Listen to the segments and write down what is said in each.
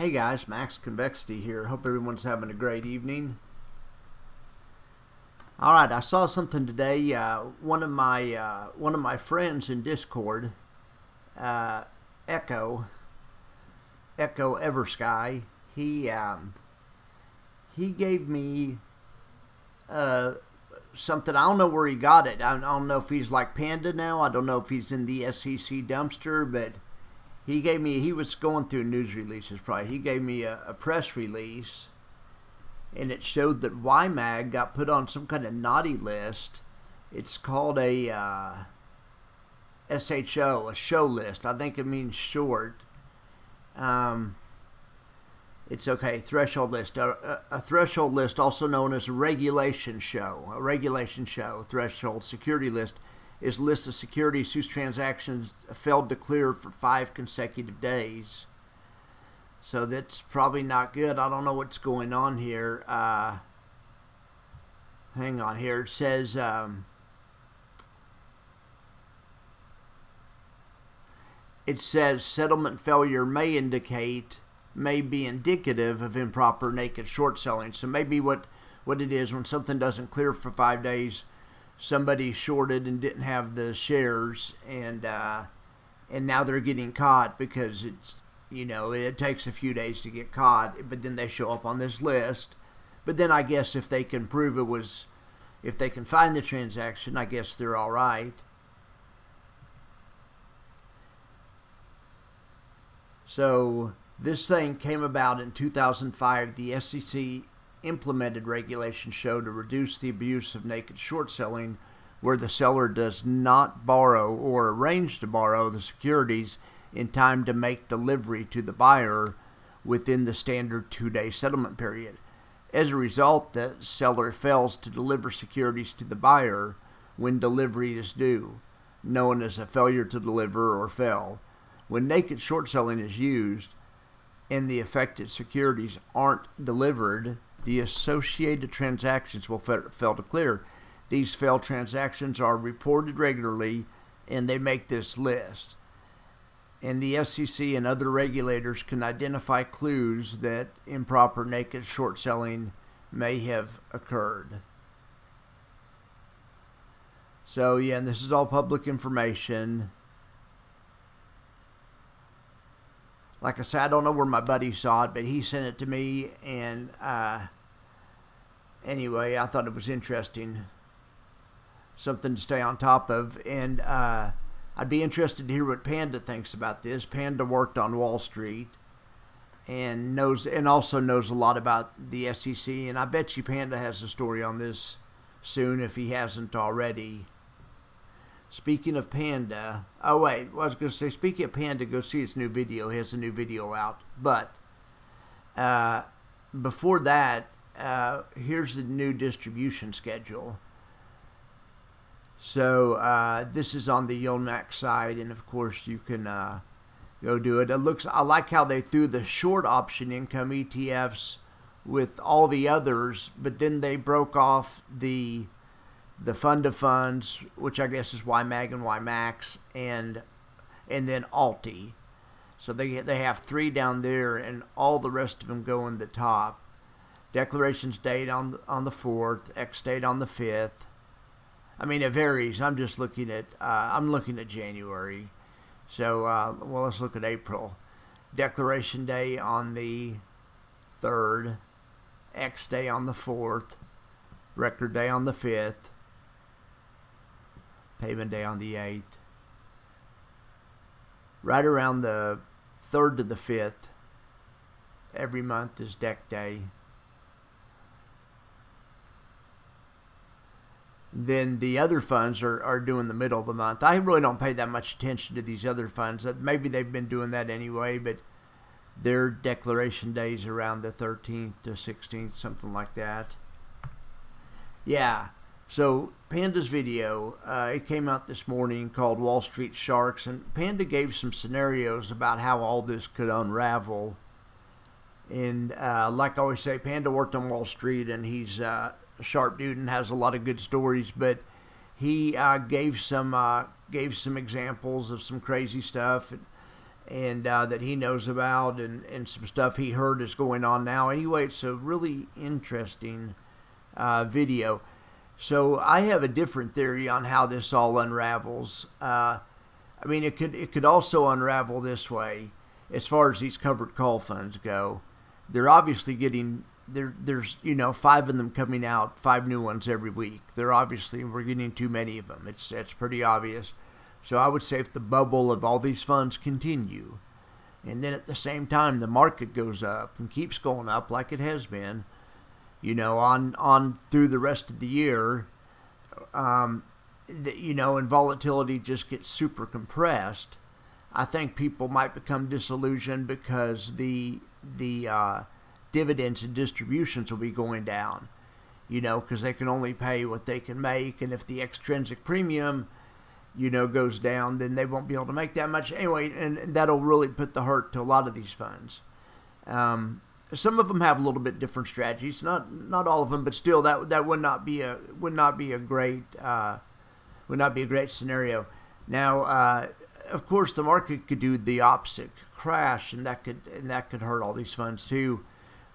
Hey guys, Max Convexity here. Hope everyone's having a great evening. Alright, I saw something today. One of my friends in Discord, Echo Eversky, he gave me something. I don't know where he got it. I don't know if he's like Panda now. I don't know if he's in the SEC dumpster, but he was going through news releases probably. He gave me a press release, and it showed that YMAG got put on some kind of naughty list. It's called a SHO, a show list. I think it means short. It's okay, threshold list. A threshold list, also known as a regulation show. A regulation show, threshold security list, is a list of securities whose transactions failed to clear for 5 consecutive days. So that's probably not good. I don't know what's going on here. Hang on here. It says settlement failure may be indicative of improper naked short selling. So maybe what it is, when something doesn't clear for 5 days, somebody shorted and didn't have the shares, and now they're getting caught because it takes a few days to get caught, but then they show up on this list. But then I guess if they can prove if they can find the transaction, I guess they're all right. So this thing came about in 2005. The SEC implemented regulation show to reduce the abuse of naked short selling, where the seller does not borrow or arrange to borrow the securities in time to make delivery to the buyer within the standard 2-day settlement period. As a result, the seller fails to deliver securities to the buyer when delivery is due, known as a failure to deliver or fail. When naked short selling is used and the affected securities aren't delivered, the associated transactions will fail to clear. These failed transactions are reported regularly, and they make this list. And the SEC and other regulators can identify clues that improper naked short selling may have occurred. So yeah, and this is all public information. Like I said, I don't know where my buddy saw it, but he sent it to me, and anyway, I thought it was interesting. Something to stay on top of, and I'd be interested to hear what Panda thinks about this. Panda worked on Wall Street and also knows a lot about the SEC, and I bet you Panda has a story on this soon if he hasn't already. Speaking of Panda, I was going to say, speaking of Panda, go see his new video. He has a new video out. But before that, here's the new distribution schedule. So this is on the YMAX side, and of course you can go do it. I like how they threw the short option income ETFs with all the others, but then they broke off the fund of funds, which I guess is YMAG and YMAX, and then Alti. So they have 3 down there, and all the rest of them go in the top. Declarations date on the 4th, X date on the 5th. I mean, it varies. I'm just looking at January. So let's look at April. Declaration day on the 3rd, X day on the 4th, record day on the 5th. Payment day on the 8th. Right around the 3rd to the 5th, every month is deck day. Then the other funds are doing the middle of the month. I really don't pay that much attention to these other funds. Maybe they've been doing that anyway, but their declaration days around the 13th to 16th, something like that. Yeah. So Panda's video, it came out this morning, called Wall Street Sharks, and Panda gave some scenarios about how all this could unravel. And like I always say, Panda worked on Wall Street, and he's a sharp dude and has a lot of good stories, but he gave some examples of some crazy stuff, and that he knows about, and some stuff he heard is going on now. Anyway, it's a really interesting video. So I have a different theory on how this all unravels. I mean, it could also unravel this way. As far as these covered call funds go, they're obviously getting there's 5 of them coming out, 5 new ones every week. We're getting too many of them. It's pretty obvious. So I would say if the bubble of all these funds continue, and then at the same time the market goes up and keeps going up like it has been, on through the rest of the year, and volatility just gets super compressed, I think people might become disillusioned because the dividends and distributions will be going down, because they can only pay what they can make, and if the extrinsic premium, goes down, then they won't be able to make that much anyway, and that'll really put the hurt to a lot of these funds. Some of them have a little bit different strategies, not all of them, but still that would not be a great scenario. Now, of course, the market could do the opposite, crash, and that could hurt all these funds too.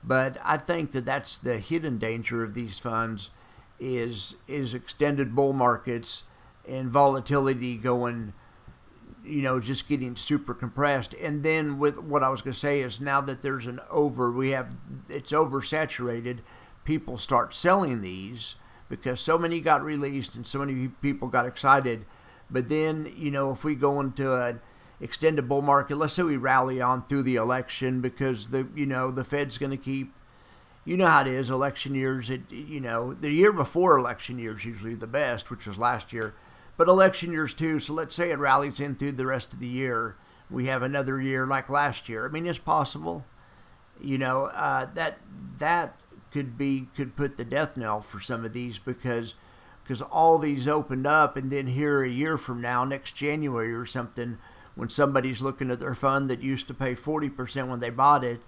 But I think that's the hidden danger of these funds is extended bull markets and volatility going, just getting super compressed. And then with what I was going to say is now that there's it's oversaturated, people start selling these because so many got released and so many people got excited. But then, if we go into an extended bull market, let's say we rally on through the election because the Fed's going to keep, how it is, election years, the year before election year is usually the best, which was last year, but election years too. So let's say it rallies in through the rest of the year. We have another year like last year. I mean, it's possible, that could put the death knell for some of these because all these opened up, and then here a year from now, next January or something, when somebody's looking at their fund that used to pay 40% when they bought it,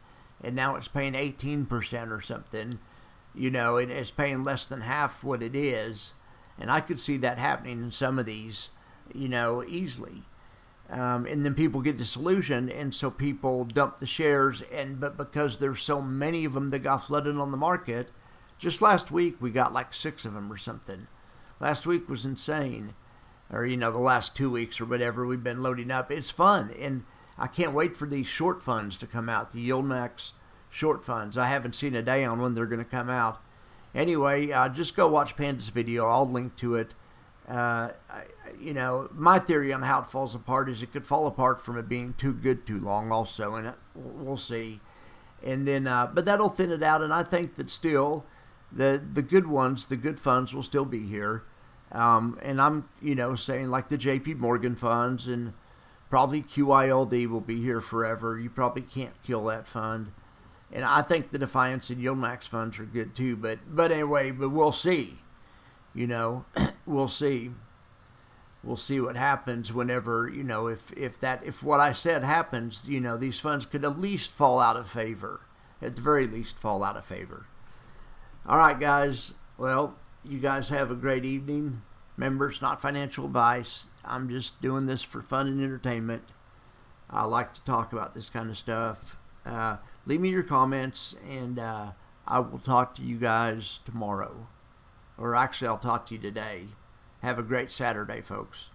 and now it's paying 18% or something, and it's paying less than half what it is. And I could see that happening in some of these, easily. And then people get disillusioned, and so people dump the shares, but because there's so many of them that got flooded on the market, just last week we got like 6 of them or something. Last week was insane. Or, the last 2 weeks or whatever we've been loading up. It's fun, and I can't wait for these short funds to come out, the YMAX short funds. I haven't seen a day on when they're going to come out. Anyway, just go watch Panda's video. I'll link to it. My theory on how it falls apart is it could fall apart from it being too good too long also, and we'll see. And then, but that'll thin it out, and I think that still the good ones, the good funds will still be here. And I'm, saying like the JP Morgan funds and probably QYLD will be here forever. You probably can't kill that fund. And I think the Defiance and YMAX funds are good too. But anyway, we'll see. We'll see. We'll see what happens whenever, if what I said happens, these funds could at least fall out of favor. At the very least, fall out of favor. All right, guys. Well, you guys have a great evening. Remember, it's not financial advice. I'm just doing this for fun and entertainment. I like to talk about this kind of stuff. Leave me your comments, and I will talk to you guys tomorrow. Or actually, I'll talk to you today. Have a great Saturday, folks.